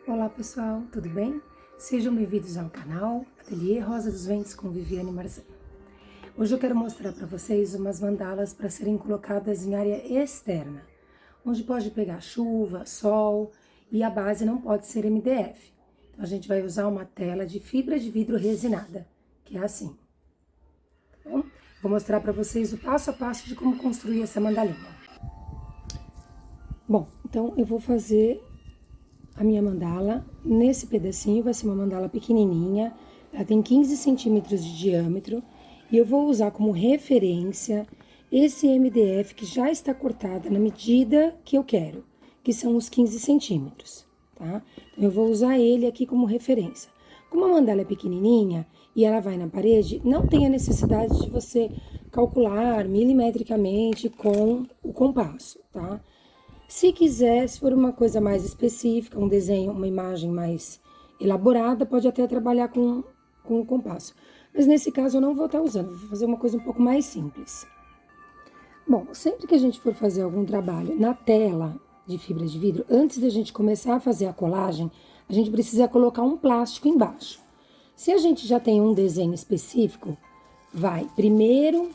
Olá pessoal, tudo bem? Sejam bem-vindos ao canal Ateliê Rosa dos Ventos com Viviane Marzano. Hoje eu quero mostrar para vocês umas mandalas para serem colocadas em área externa, onde pode pegar chuva, sol e a base não pode ser MDF. Então a gente vai usar uma tela de fibra de vidro resinada, que é assim. Tá bom? Vou mostrar para vocês o passo a passo de como construir essa mandalinha. Bom, então eu vou fazer a minha mandala nesse pedacinho. Vai ser uma mandala pequenininha, ela tem 15 centímetros de diâmetro e eu vou usar como referência esse MDF que já está cortado na medida que eu quero, que são os 15 centímetros, tá? Então, eu vou usar ele aqui como referência. Como a mandala é pequenininha e ela vai na parede, não tem a necessidade de você calcular milimetricamente com o compasso, tá? Se quiser, se for uma coisa mais específica, um desenho, uma imagem mais elaborada, pode até trabalhar com o compasso. Mas nesse caso eu não vou estar usando, vou fazer uma coisa um pouco mais simples. Bom, sempre que a gente for fazer algum trabalho na tela de fibra de vidro, antes da gente começar a fazer a colagem, a gente precisa colocar um plástico embaixo. Se a gente já tem um desenho específico, vai primeiro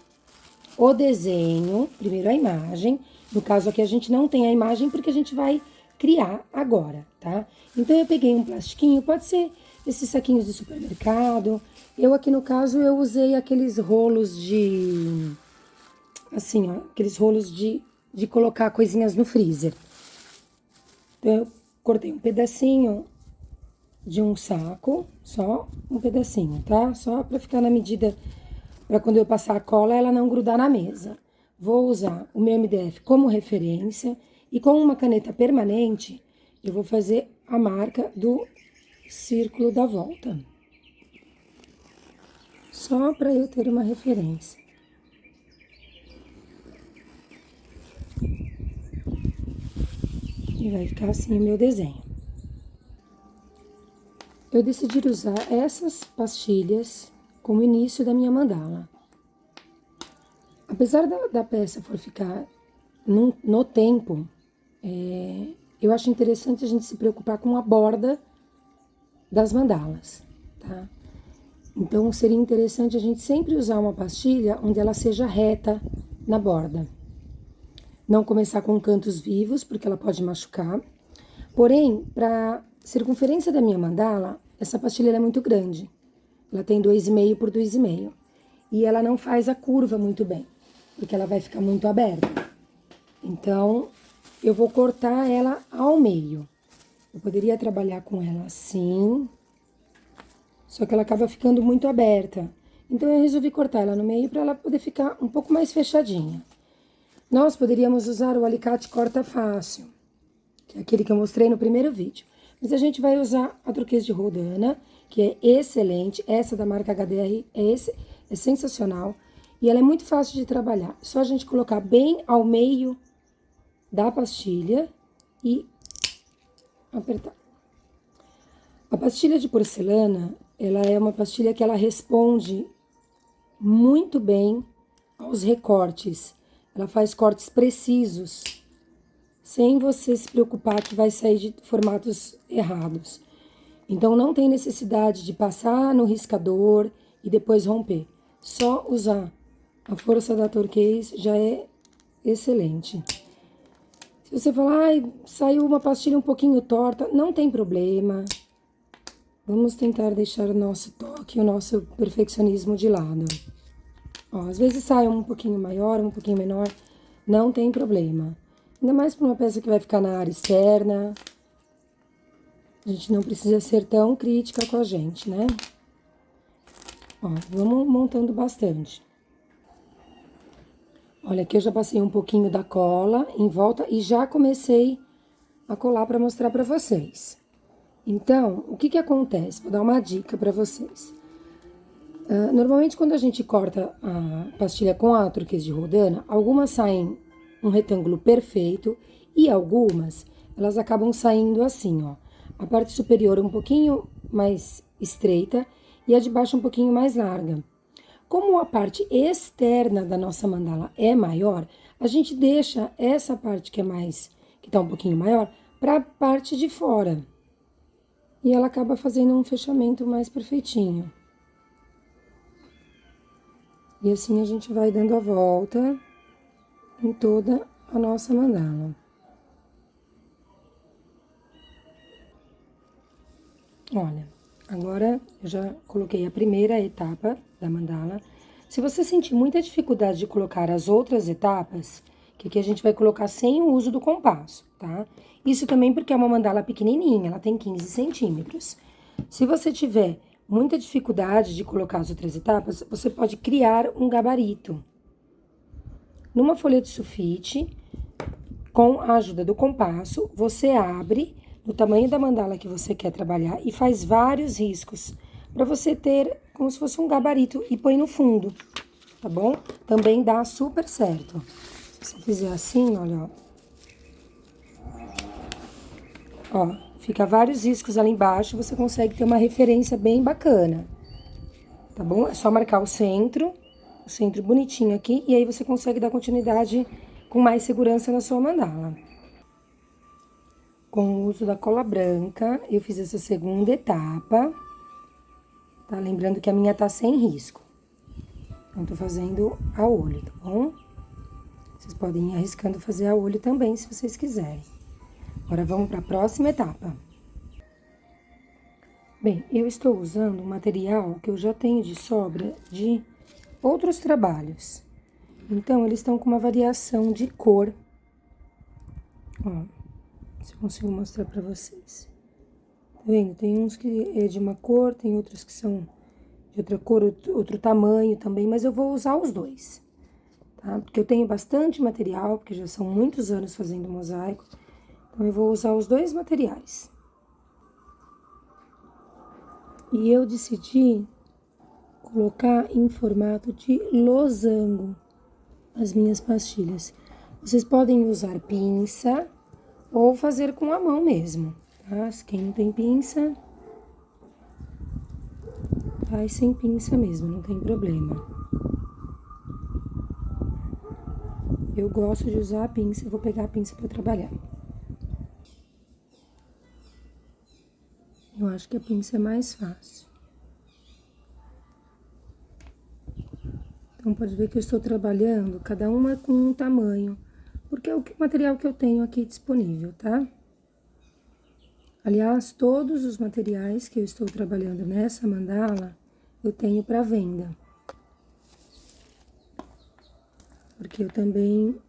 o desenho, primeiro a imagem. No caso aqui a gente não tem a imagem porque a gente vai criar agora, tá? Então eu peguei um plastiquinho, pode ser esses saquinhos de supermercado. Eu aqui no caso eu usei aqueles rolos de, assim, ó, aqueles rolos de colocar coisinhas no freezer. Então eu cortei um pedacinho de um saco, só um pedacinho, tá? Só pra ficar na medida, pra quando eu passar a cola ela não grudar na mesa. Vou usar o meu MDF como referência e com uma caneta permanente eu vou fazer a marca do círculo da volta. Só para eu ter uma referência. E vai ficar assim o meu desenho. Eu decidi usar essas pastilhas como início da minha mandala. Apesar da peça for ficar no tempo, eu acho interessante a gente se preocupar com a borda das mandalas, tá? Então, seria interessante a gente sempre usar uma pastilha onde ela seja reta na borda. Não começar com cantos vivos, porque ela pode machucar. Porém, para circunferência da minha mandala, essa pastilha é muito grande. Ela tem 2,5 por 2,5. E ela não faz a curva muito bem, porque ela vai ficar muito aberta. Então, eu vou cortar ela ao meio. Eu poderia trabalhar com ela assim, só que ela acaba ficando muito aberta. Então, eu resolvi cortar ela no meio para ela poder ficar um pouco mais fechadinha. Nós poderíamos usar o alicate corta fácil, que é aquele que eu mostrei no primeiro vídeo. Mas a gente vai usar a turquesa de Rodana, que é excelente. Essa da marca HDR é sensacional. E ela é muito fácil de trabalhar. Só a gente colocar bem ao meio da pastilha e apertar. A pastilha de porcelana, ela é uma pastilha que ela responde muito bem aos recortes. Ela faz cortes precisos, sem você se preocupar que vai sair de formatos errados. Então, não tem necessidade de passar no riscador e depois romper. Só usar a força da turquesa já é excelente. Se você falar, ai, saiu uma pastilha um pouquinho torta, não tem problema. Vamos tentar deixar o nosso toque, o nosso perfeccionismo de lado. Ó, às vezes sai um pouquinho maior, um pouquinho menor, não tem problema. Ainda mais para uma peça que vai ficar na área externa. A gente não precisa ser tão crítica com a gente, né? Ó, vamos montando bastante. Olha, aqui eu já passei um pouquinho da cola em volta e já comecei a colar para mostrar para vocês. Então, o que que acontece? Vou dar uma dica para vocês. Normalmente, quando a gente corta a pastilha com a turquesa de Rodana, algumas saem um retângulo perfeito e algumas, elas acabam saindo assim, ó. A parte superior um pouquinho mais estreita e a de baixo um pouquinho mais larga. Como a parte externa da nossa mandala é maior, a gente deixa essa parte que tá um pouquinho maior para a parte de fora. e ela acaba fazendo um fechamento mais perfeitinho. E assim a gente vai dando a volta em toda a nossa mandala. Olha, agora eu já coloquei a primeira etapa da mandala. Se você sentir muita dificuldade de colocar as outras etapas, que aqui a gente vai colocar sem o uso do compasso, tá? Isso também porque é uma mandala pequenininha, ela tem 15 centímetros. Se você tiver muita dificuldade de colocar as outras etapas, você pode criar um gabarito. Numa folha de sulfite, com a ajuda do compasso, você abre no tamanho da mandala que você quer trabalhar e faz vários riscos, para você ter como se fosse um gabarito e põe no fundo, tá bom? Também dá super certo. Se você fizer assim, olha, ó, fica vários riscos ali embaixo, você consegue ter uma referência bem bacana, tá bom? É só marcar o centro bonitinho aqui, e aí você consegue dar continuidade com mais segurança na sua mandala. Com o uso da cola branca, eu fiz essa segunda etapa, tá? Lembrando que a minha tá sem risco. Então, tô fazendo a olho, tá bom? Vocês podem ir arriscando fazer a olho também, se vocês quiserem. Agora, vamos para a próxima etapa. Bem, eu estou usando um material que eu já tenho de sobra de outros trabalhos. Então, eles estão com uma variação de cor. Ó, se eu consigo mostrar para vocês. Tá vendo? Tem uns que é de uma cor, tem outros que são de outra cor, outro tamanho também, mas eu vou usar os dois, tá? Porque eu tenho bastante material, porque já são muitos anos fazendo mosaico, então eu vou usar os dois materiais. E eu decidi colocar em formato de losango as minhas pastilhas. Vocês podem usar pinça ou fazer com a mão mesmo, tá? Quem não tem pinça, faz sem pinça mesmo, não tem problema. Eu gosto de usar a pinça, eu vou pegar a pinça para trabalhar. Eu acho que a pinça é mais fácil. Então, pode ver que eu estou trabalhando, cada uma com um tamanho, porque é o material que eu tenho aqui disponível, tá? Aliás, todos os materiais que eu estou trabalhando nessa mandala, eu tenho para venda. Porque eu também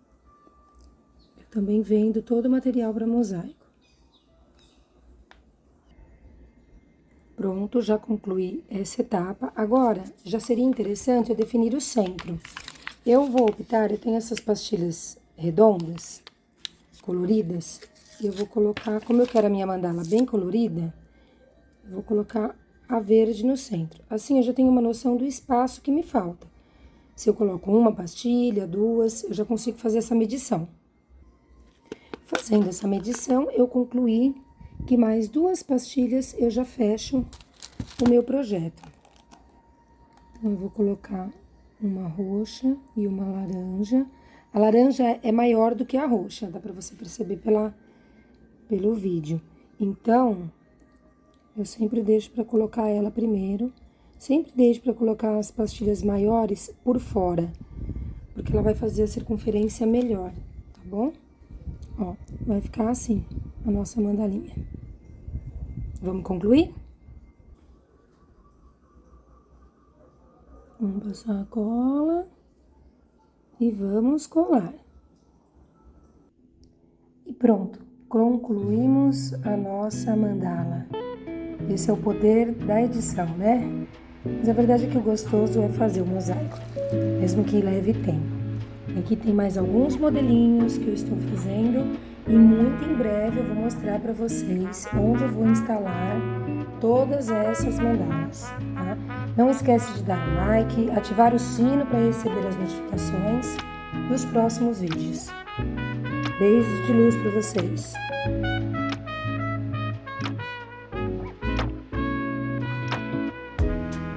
vendo todo o material para mosaico. Pronto, já concluí essa etapa. Agora, já seria interessante eu definir o centro. Eu vou optar, eu tenho essas pastilhas redondas, coloridas, e eu vou colocar, como eu quero a minha mandala bem colorida, eu vou colocar a verde no centro. Assim, eu já tenho uma noção do espaço que me falta. Se eu coloco uma pastilha, duas, eu já consigo fazer essa medição. Fazendo essa medição, eu concluí que mais 2 pastilhas eu já fecho o meu projeto. Então, eu vou colocar uma roxa e uma laranja. A laranja é maior do que a roxa, dá pra você perceber pelo vídeo. Então, eu sempre deixo pra colocar ela primeiro. Sempre deixo pra colocar as pastilhas maiores por fora, porque ela vai fazer a circunferência melhor, tá bom? Ó, vai ficar assim a nossa mandalinha. Vamos concluir? Vamos passar a cola e vamos colar. E pronto, concluímos a nossa mandala. Esse é o poder da edição, né? Mas a verdade é que o gostoso é fazer o mosaico, mesmo que leve tempo. Aqui tem mais alguns modelinhos que eu estou fazendo e muito em breve eu vou mostrar para vocês onde eu vou instalar todas essas mandalas, tá? Não esquece de dar um like, ativar o sino para receber as notificações dos próximos vídeos. Beijos de luz para vocês!